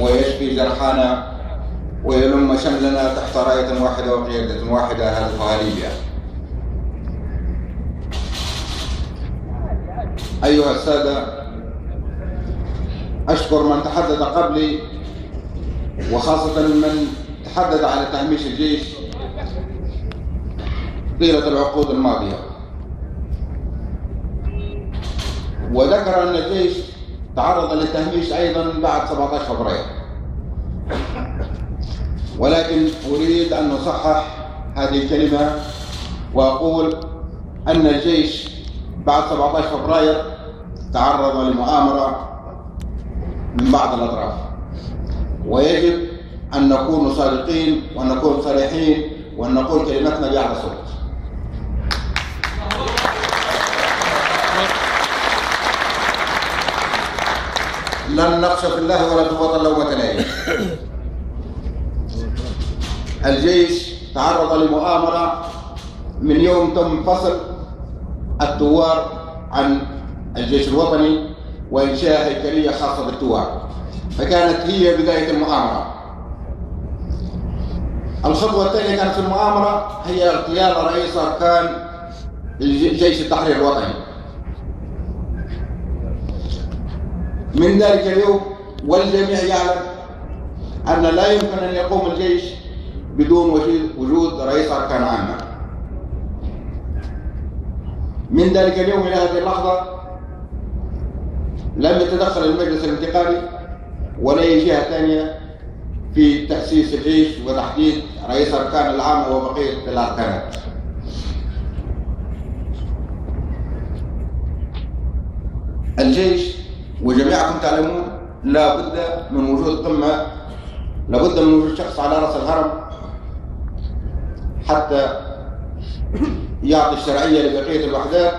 ويشفي جرحانا ويلم شملنا تحت راية واحدة وقيادة واحدة هدفها ليبيا. أيها السادة، أشكر من تحدث قبلي، وخاصة من تحدث على تهميش الجيش طيلة العقود الماضية، وذكر أن الجيش تعرض للتهميش أيضا بعد 17 فبراير، ولكن أريد أن نصحح هذه الكلمة وأقول أن الجيش بعد 17 فبراير تعرض لمؤامرة من بعض الأطراف، ويجب أن نكون صادقين وأن نكون صريحين وأن نقول كلمتنا بأعلى صوت. لن نخشى في الله ولا تبطل لومة لائم. الجيش تعرض لمؤامرة من يوم تم فصل الثوار عن الجيش الوطني وإنشاء هيكلية خاصة بالثوار، فكانت هي بداية المؤامرة. الخطوة الثانية كانت في المؤامرة هي اغتيال رئيس أركان جيش التحرير الوطني. من ذلك اليوم والجميع يعلم أن لا يمكن أن يقوم الجيش بدون وجود رئيس أركان عامة. من ذلك اليوم إلى هذه اللحظة لم يتدخل المجلس الانتقالي ولا أي جهة ثانية في تأسيس الجيش وتحديد رئيس أركان العامة وبقية الأركانات. الجيش وجميعكم تعلمون لابد من وجود قمة، لابد من وجود شخص على رأس الهرم حتى يعطي الشرعية لبقية الوحدات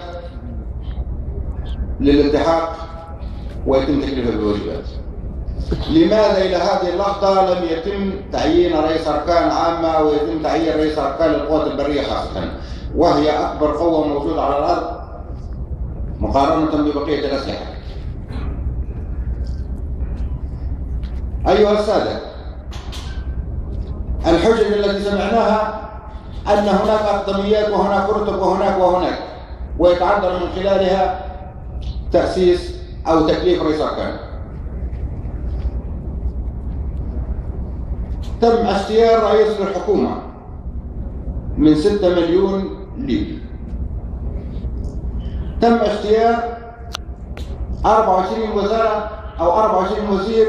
للالتحاق ويتم تكليفها بالواجبات. لماذا إلى هذه اللحظة لم يتم تعيين رئيس أركان عامة ويتم تعيين رئيس أركان القوات البرية خاصة، وهي أكبر قوة موجودة على الأرض مقارنة ببقية الأسلحة؟ أيها السادة، الحجج التي سمعناها أن هناك أقدميات وهناك رتب وهناك وهناك، ويتعذر من خلالها تأسيس أو تكليف رئيس أركان. تم اختيار رئيس للحكومة من 6 مليون ليبي. تم اختيار 24 وزارة أو 24 وزير